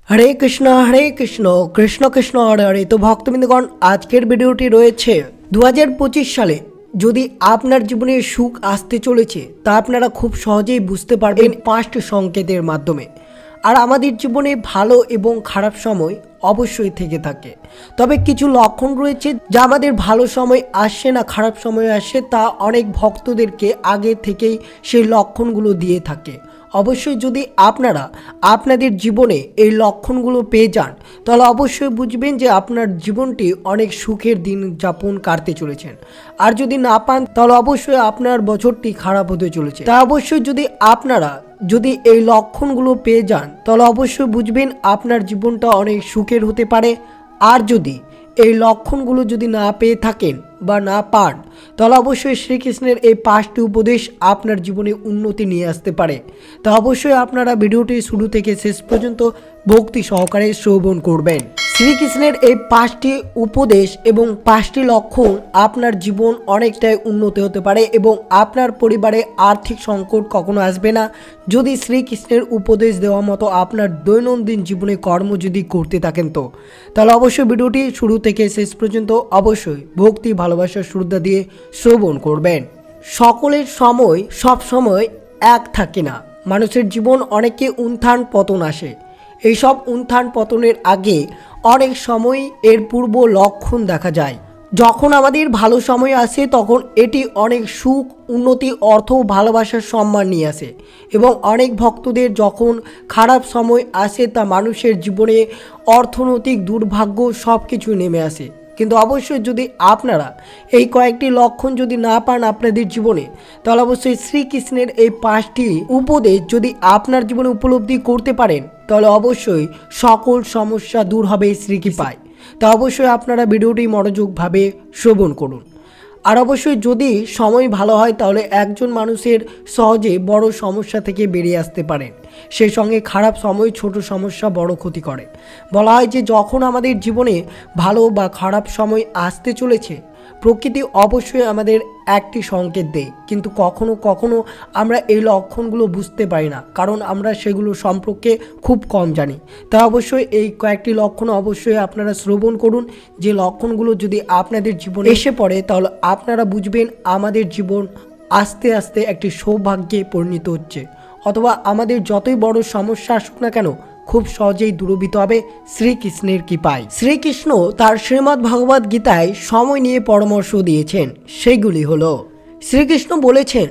হরে কৃষ্ণ কৃষ্ণ কৃষ্ণ হরে হরে। তো ভক্তবৃন্দগণ, আজকের ভিডিওটি রয়েছে 2025 সালে যদি আপনার জীবনে সুখ আসতে চলেছে তা আপনারা খুব সহজেই বুঝতে পারবেন 5টি সংকেতের মাধ্যমে। আর আমাদের জীবনে ভালো এবং খারাপ সময় অবশ্যই থেকে থাকে, তবে কিছু লক্ষণ রয়েছে যা আমাদের ভালো সময় আসে না খারাপ সময় আসে, তা অনেক ভক্তদেরকে আগে থেকেই সেই লক্ষণগুলো দিয়ে থাকে। অবশ্যই যদি আপনারা আপনাদের জীবনে এই লক্ষণগুলো পেয়ে যান তাহলে অবশ্যই বুঝবেন যে আপনার জীবনটি অনেক সুখের দিন যাপন কাটতে চলেছেন। আর যদি না পান তাহলে অবশ্যই আপনার বছরটি খারাপ হতে চলেছে। তা অবশ্যই আপনারা যদি এই লক্ষণগুলো পেয়ে যান তাহলে অবশ্যই বুঝবেন আপনার জীবনটা অনেক সুখের হতে পারে। আর যদি এই লক্ষণগুলো যদি না পেয়ে থাকেন বা না পান তাহলে অবশ্যই শ্রীকৃষ্ণের এই 5টি উপদেশ আপনার জীবনে উন্নতি নিয়ে আসতে পারে। তা অবশ্যই আপনারা ভিডিওটি শুরু থেকে শেষ পর্যন্ত ভক্তি সহকারে শ্রবণ করবেন। শ্রীকৃষ্ণের এই 5টি উপদেশ এবং 5টি লক্ষণ আপনার জীবন অনেকটাই উন্নতি হতে পারে এবং আপনার পরিবারে আর্থিক সংকট কখনো আসবে না যদি শ্রীকৃষ্ণের উপদেশ দেওয়া মতো আপনার দৈনন্দিন জীবনে কর্ম যদি করতে থাকেন। তো তাহলে অবশ্যই ভিডিওটি শুরু থেকে শেষ পর্যন্ত অবশ্যই ভক্তি ভালোবাসার শ্রদ্ধা দিয়ে শ্রবণ করবেন। সকলের সময় সব সময় এক থাকে না, মানুষের জীবন অনেকে উত্থান পতন আসে। এইসব উত্থান পতনের আগে অনেক সময় এর পূর্ব লক্ষণ দেখা যায়। যখন আমাদের ভালো সময় আসে তখন এটি অনেক সুখ, উন্নতি, অর্থ, ভালোবাসার সম্মান নিয়ে আসে এবং অনেক ভক্তদের যখন খারাপ সময় আসে তা মানুষের জীবনে অর্থনৈতিক দুর্ভাগ্য সব কিছু নেমে আসে। কিন্তু অবশ্যই যদি আপনারা এই কয়েকটি লক্ষণ যদি না পান আপনাদের জীবনে তাহলে অবশ্যই শ্রীকৃষ্ণের এই 5টি উপদেশ যদি আপনার জীবনে উপলব্ধি করতে পারেন তাহলে অবশ্যই সকল সমস্যা দূর হবে শ্রীকৃপায়। তা অবশ্যই আপনারা ভিডিওটি মনোযোগভাবে শ্রবণ করুন। আর অবশ্যই যদি সময় ভালো হয় তাহলে একজন মানুষের সহজে বড় সমস্যা থেকে বেরিয়ে আসতে পারেন। সেই সঙ্গে খারাপ সময় ছোট সমস্যা বড় ক্ষতি করে। বলা হয় যে যখন আমাদের জীবনে ভালো বা খারাপ সময় আসতে চলেছে প্রকৃতি অবশ্যই আমাদের একটি সংকেত দেয়, কিন্তু কখনো কখনো আমরা এই লক্ষণগুলো বুঝতে পারি না, কারণ আমরা সেগুলো সম্পর্কে খুব কম জানি। তা অবশ্যই এই কয়েকটি লক্ষণ অবশ্যই আপনারা শ্রবণ করুন। যে লক্ষণগুলো যদি আপনাদের জীবনে এসে পড়ে তাহলে আপনারা বুঝবেন আমাদের জীবন আস্তে আস্তে একটি সৌভাগ্যে পরিণত হচ্ছে, অথবা আমাদের যতই বড় সমস্যা আসুক না কেন খুব সহজেই দূরীভূত হবে শ্রীকৃষ্ণের কৃপায়। শ্রীকৃষ্ণ তার শ্রীমদ্ ভগবদ গীতায় সময় নিয়ে পরামর্শ দিয়েছেন, সেগুলি হলো শ্রীকৃষ্ণ বলেছেন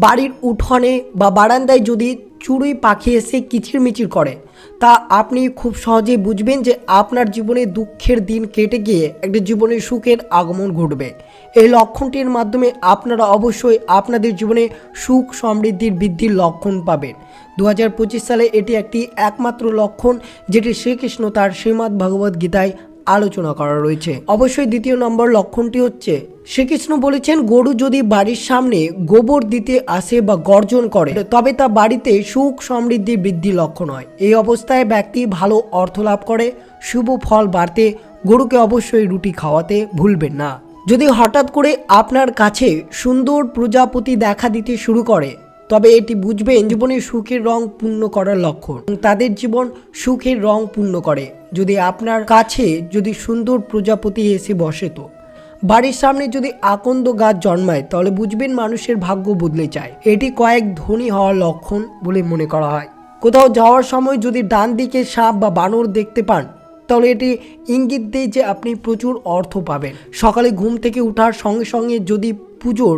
বাড়ির উঠোনে বা বারান্দায় যদি চড়ুই পাখি এসে কিচিরমিচির করে তা আপনি খুব সহজেই বুঝবেন যে আপনার জীবনে দুঃখের দিন কেটে গিয়ে একটা জীবনে সুখের আগমন ঘটবে। এই লক্ষণটির মাধ্যমে আপনারা অবশ্যই আপনাদের জীবনে সুখ সমৃদ্ধির বৃদ্ধির লক্ষণ পাবেন। 2025 সালে এটি একটি একমাত্র লক্ষণ যেটি শ্রীকৃষ্ণ তার শ্রীমদ্ ভগবদ গীতায় আলোচনা করা রয়েছে। অবশ্যই দ্বিতীয় নম্বর লক্ষণটি হচ্ছে শ্রীকৃষ্ণ বলেছেন গরু যদি বাড়ির সামনে গোবর দিতে আসে বা গর্জন করে তবে তা বাড়িতে সুখ সমৃদ্ধি বৃদ্ধি লক্ষণ হয়। এই অবস্থায় ব্যক্তি ভালো অর্থ লাভ করে। শুভ ফল বাড়তে গরুকে অবশ্যই রুটি খাওয়াতে ভুলবেন না। যদি হঠাৎ করে আপনার কাছে সুন্দর প্রজাপতি দেখা দিতে শুরু করে তবে এটি বুঝবেন জীবনে সুখের রং পূর্ণ করার লক্ষণ। তাদের জীবন সুখের রং পূর্ণ করে। যদি আপনার কাছে যদি সুন্দর প্রজাপতি এসে বসে, তো বাড়ির সামনে যদি আকন্দ গাছ জন্মায় তাহলে বুঝবেন মানুষের ভাগ্য বদলে যায়। এটি কয়েক ধনী হওয়ার লক্ষণ বলে মনে করা হয়। কোথাও যাওয়ার সময় যদি ডান দিকে সাপ বা বানর দেখতে পান তাহলে এটি ইঙ্গিত দেয় যে আপনি প্রচুর অর্থ পাবেন। সকালে ঘুম থেকে ওঠার সঙ্গে সঙ্গে যদি পুজোর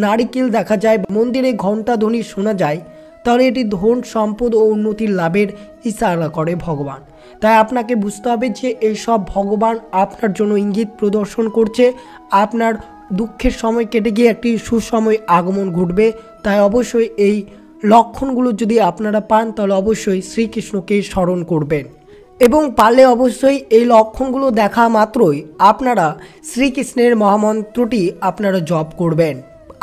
নারিকেল দেখা যায়, মন্দিরে ঘণ্টা ধ্বনি শোনা যায় তাহলে এটি ধন সম্পদ ও উন্নতির লাভের ইশারা করে ভগবান। তাই আপনাকে বুঝতে হবে যে এইসব ভগবান আপনার জন্য ইঙ্গিত প্রদর্শন করছে আপনার দুঃখের সময় কেটে গিয়ে একটি সুসময় আগমন ঘটবে। তাই অবশ্যই এই লক্ষণগুলো যদি আপনারা পান তাহলে অবশ্যই শ্রীকৃষ্ণকে স্মরণ করবেন এবং পারলে অবশ্যই এই লক্ষণগুলো দেখা মাত্রই আপনারা শ্রীকৃষ্ণের মহামন্ত্রটি আপনারা জপ করবেন।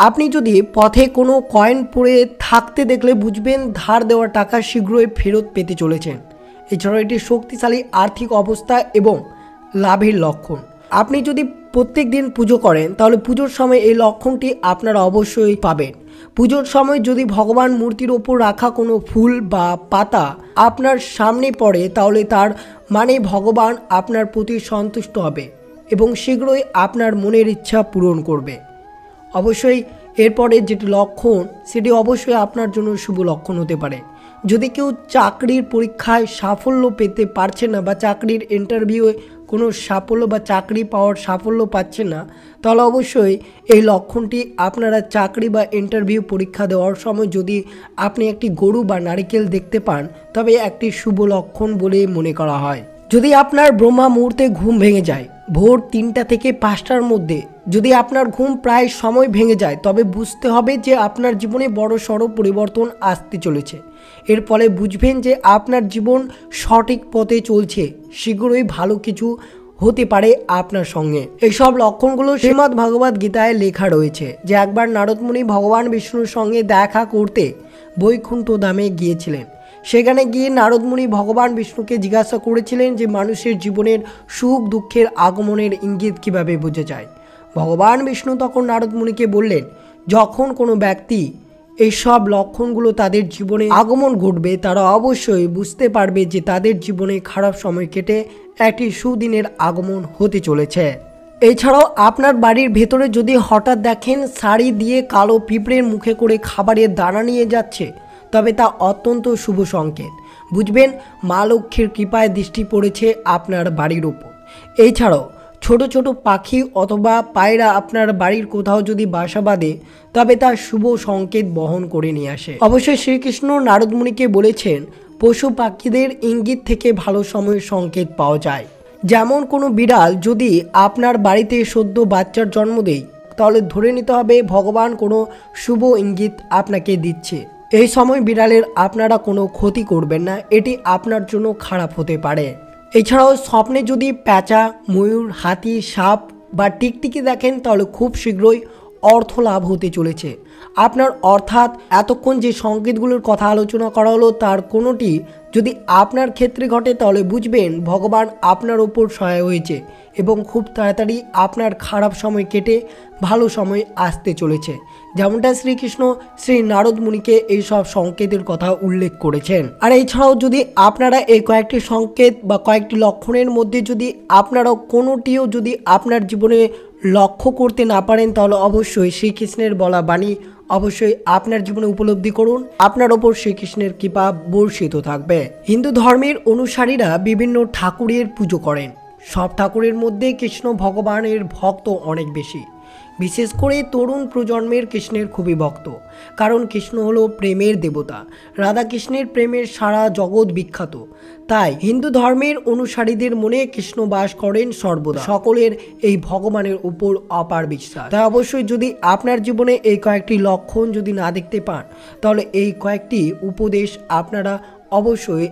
আপনি যদি পথে কোনো কয়েন পড়ে থাকতে দেখলে বুঝবেন ধার দেওয়া টাকা শীঘ্রই ফেরত পেতে চলেছেন। এছাড়াও এটি শক্তিশালী আর্থিক অবস্থা এবং লাভের লক্ষণ। আপনি যদি প্রত্যেক দিন পুজো করেন তাহলে পুজোর সময় এই লক্ষণটি আপনারা অবশ্যই পাবেন। পুজোর সময় যদি ভগবান মূর্তির ওপর রাখা কোনো ফুল বা পাতা আপনার সামনে পড়ে তাহলে তার মানে ভগবান আপনার প্রতি সন্তুষ্ট হবে এবং শীঘ্রই আপনার মনের ইচ্ছা পূরণ করবে। অবশ্যই এরপরে যেটি লক্ষণ সেটি অবশ্যই আপনার জন্য শুভ লক্ষণ হতে পারে। যদি কেউ চাকরির পরীক্ষায় সাফল্য পেতে পারছে না বা চাকরির ইন্টারভিউয়ে কোনো সাফল্য বা চাকরি পাওয়ার সাফল্য পাচ্ছে না, তাহলে অবশ্যই এই লক্ষণটি আপনারা চাকরি বা ইন্টারভিউ পরীক্ষা দেওয়ার সময় যদি আপনি একটি গরু বা নারিকেল দেখতে পান তবে একটি শুভ লক্ষণ বলে মনে করা হয়। যদি আপনার ব্রহ্মা মুহূর্তে ঘুম ভেঙে যায় ভোর 3টা থেকে 5টার মধ্যে, যদি আপনার ঘুম প্রায় সময় ভেঙে যায় তবে বুঝতে হবে যে আপনার জীবনে বড় সড়ো পরিবর্তন আসতে চলেছে। এর ফলে বুঝবেন যে আপনার জীবন সঠিক পথে চলছে, শীঘ্রই ভালো কিছু হতে পারে আপনার সঙ্গে। এইসব লক্ষণগুলো শ্রীমদ্ ভগবদ গীতায় লেখা রয়েছে যে একবার নারদ মুনি ভগবান বিষ্ণুর সঙ্গে দেখা করতে বৈকুণ্ঠ ধামে গিয়েছিলেন। সেখানে গিয়ে নারদ মুনি ভগবান বিষ্ণুকে জিজ্ঞাসা করেছিলেন যে মানুষের জীবনের সুখ দুঃখের আগমনের ইঙ্গিত কিভাবে বোঝা যায়। ভগবান বিষ্ণু তখন নারদ মুনিকে বললেন, যখন কোনো ব্যক্তি এইসব লক্ষণগুলো তাদের জীবনে আগমন ঘটবে তারা অবশ্যই বুঝতে পারবে যে তাদের জীবনে খারাপ সময় কেটে একটি সুদিনের আগমন হতে চলেছে। এছাড়াও আপনার বাড়ির ভেতরে যদি হঠাৎ দেখেন শাড়ি দিয়ে কালো পিঁপড়ের মুখে করে খাবারের দানা নিয়ে যাচ্ছে তবে তা অত্যন্ত শুভ সংকেত। বুঝবেন মা লক্ষ্মীর কৃপায় দৃষ্টি পড়েছে আপনার বাড়ির উপর। এছাড়াও ছোট ছোট পাখি অথবা পায়রা আপনার বাড়ির কোথাও যদি বাসা বাঁধে তবে তা শুভ সংকেত বহন করে নিয়ে আসে। অবশ্যই শ্রীকৃষ্ণ নারদ মুনিকে বলেছেন পশু পাখিদের ইঙ্গিত থেকে ভালো সময়ের সংকেত পাওয়া যায়। যেমন কোনো বিড়াল যদি আপনার বাড়িতে সদ্য বাচ্চার জন্ম দেয় তাহলে ধরে নিতে হবে ভগবান কোনো শুভ ইঙ্গিত আপনাকে দিচ্ছে। এই সময় বিড়ালের আপনারা কোনো ক্ষতি করবেন না, এটি আপনার জন্য খারাপ হতে পারে। এছাড়াও স্বপ্নে যদি প্যাঁচা, ময়ূর, হাতি, সাপ বা টিকটিকি দেখেন তাহলে খুব শীঘ্রই অর্থ লাভ হতে চলেছে আপনার। অর্থাৎ এতক্ষণ যে সংকেতগুলোর কথা আলোচনা করা হলো তার কোনোটি যদি আপনার ক্ষেত্রে ঘটে তাহলে বুঝবেন ভগবান আপনার ওপর সহায় হয়েছে এবং খুব তাড়াতাড়ি আপনার খারাপ সময় কেটে ভালো সময় আসতে চলেছে। যেমনটা শ্রীকৃষ্ণ শ্রী নারদ মুনিকে এই সব সংকেতের কথা উল্লেখ করেছেন। আর এছাড়াও যদি আপনারা এই কয়েকটি সংকেত বা কয়েকটি লক্ষণের মধ্যে যদি আপনারা কোনোটিও যদি আপনার জীবনে লক্ষ্য করতে না পারেন তাহলে অবশ্যই শ্রীকৃষ্ণের বলা বাণী অবশ্যই আপনার জীবনে উপলব্ধি করুন, আপনার ওপর শ্রীকৃষ্ণের কৃপা বর্ষিত থাকবে। হিন্দু ধর্মের অনুসারীরা বিভিন্ন ঠাকুরের পুজো করেন। সব ঠাকুরের মধ্যে কৃষ্ণ ভগবানের ভক্ত অনেক বেশি, বিশেষ করে তরুণ প্রজন্মের কৃষ্ণের খুবই ভক্ত, কারণ কৃষ্ণ হলো প্রেমের দেবতা। রাধা কৃষ্ণের প্রেমের সারা জগৎ বিখ্যাত। তাই হিন্দু ধর্মের অনুসারীদের মনে কৃষ্ণ বাস করেন সর্বদা। সকলের এই ভগবানের উপর অপার বিশ্বাস। তাই অবশ্যই যদি আপনার জীবনে এই কয়েকটি লক্ষণ যদি না দেখতে পান তাহলে এই কয়েকটি উপদেশ আপনারা অবশ্যই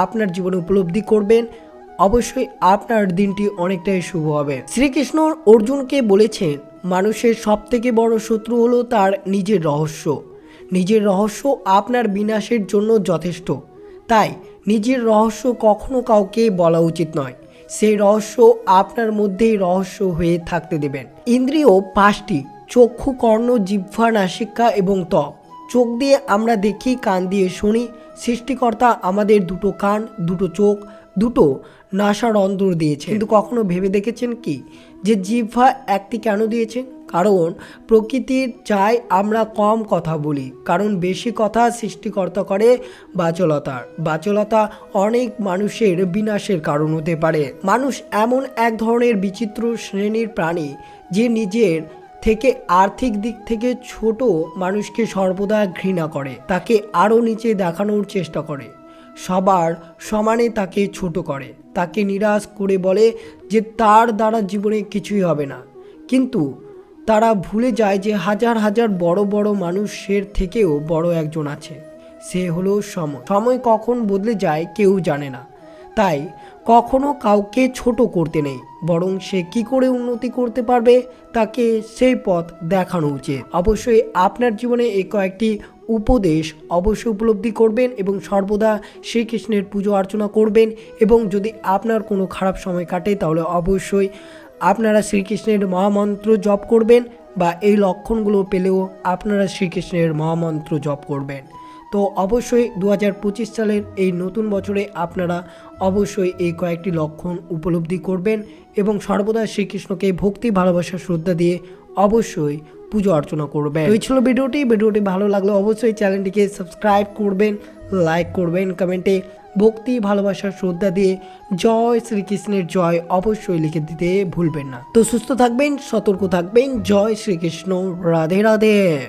আপনার জীবনে উপলব্ধি করবেন। অবশ্যই আপনার দিনটি অনেকটাই শুভ হবে। শ্রীকৃষ্ণ অর্জুনকে বলেছেন মানুষের সবথেকে বড় শত্রু হলো তার নিজের রহস্য। নিজের রহস্য আপনার বিনাশের জন্য যথেষ্ট। তাই নিজের রহস্য কখনো কাউকে বলা উচিত নয়। সেই রহস্য আপনার মধ্যেই রহস্য হয়ে থাকতে দেবেন। ইন্দ্রিয় 5টি: চক্ষু, কর্ণ, জিহ্বা, নাসিকা এবং ত্বক। চোখ দিয়ে আমরা দেখি, কান দিয়ে শুনি। সৃষ্টিকর্তা আমাদের দুটো কান, দুটো চোখ, দুটো নাসারন্ধ্র দিয়েছে। কিন্তু কখনো ভেবে দেখেছেন কি যে জিহ্বা একটি কেন দিয়েছেন? কারণ প্রকৃতির চাই আমরা কম কথা বলি, কারণ বেশি কথা সৃষ্টিকর্তা করে বাচলতা অনেক মানুষের বিনাশের কারণ হতে পারে। মানুষ এমন এক ধরনের বিচিত্র শ্রেণীর প্রাণী যে নিজের থেকে আর্থিক দিক থেকে ছোট মানুষকে সর্বদা ঘৃণা করে, তাকে আরও নিচে দেখানোর চেষ্টা করে, সবার সমানে তাকে ছোট করে, তাকে নিরাশ করে বলে যে তার দ্বারা জীবনে কিছুই হবে না। কিন্তু তারা ভুলে যায় যে হাজার হাজার বড় বড় মানুষের থেকেও বড় একজন আছে, সে হলো সময়। সময় কখন বদলে যায় কেউ জানে না। তাই কখনো কাউকে ছোট করতে নেই, বরং সে কি করে উন্নতি করতে পারবে তাকে সেই পথ দেখানো উচিত। অবশ্যই আপনার জীবনে এই কয়েকটি উপদেশ অবশ্যই উপলব্ধি করবেন এবং সর্বদা শ্রীকৃষ্ণের পুজো অর্চনা করবেন। এবং যদি আপনার কোনো খারাপ সময় কাটে তাহলে অবশ্যই আপনারা শ্রীকৃষ্ণের মহামন্ত্র জপ করবেন, বা এই লক্ষণগুলো পেলেও আপনারা শ্রীকৃষ্ণের মহামন্ত্র জপ করবেন। তো অবশ্যই 2025 সালের এই নতুন বছরে আপনারা অবশ্যই এই কয়েকটি লক্ষণ উপলব্ধি করবেন এবং সর্বদা শ্রীকৃষ্ণকে ভক্তি, ভালোবাসা, শ্রদ্ধা দিয়ে অবশ্যই পুজো অর্চনা করবেন। এই ছিল ভিডিওটি ভালো লাগলে অবশ্যই চ্যানেলটিকে সাবস্ক্রাইব করবেন, লাইক করবেন, কমেন্টে ভক্তি, ভালোবাসা, শ্রদ্ধা দিয়ে জয় শ্রীকৃষ্ণের জয় অবশ্যই লিখে দিতে ভুলবেন না। তো সুস্থ থাকবেন, সতর্ক থাকবেন। জয় শ্রীকৃষ্ণ, রাধে রাধে।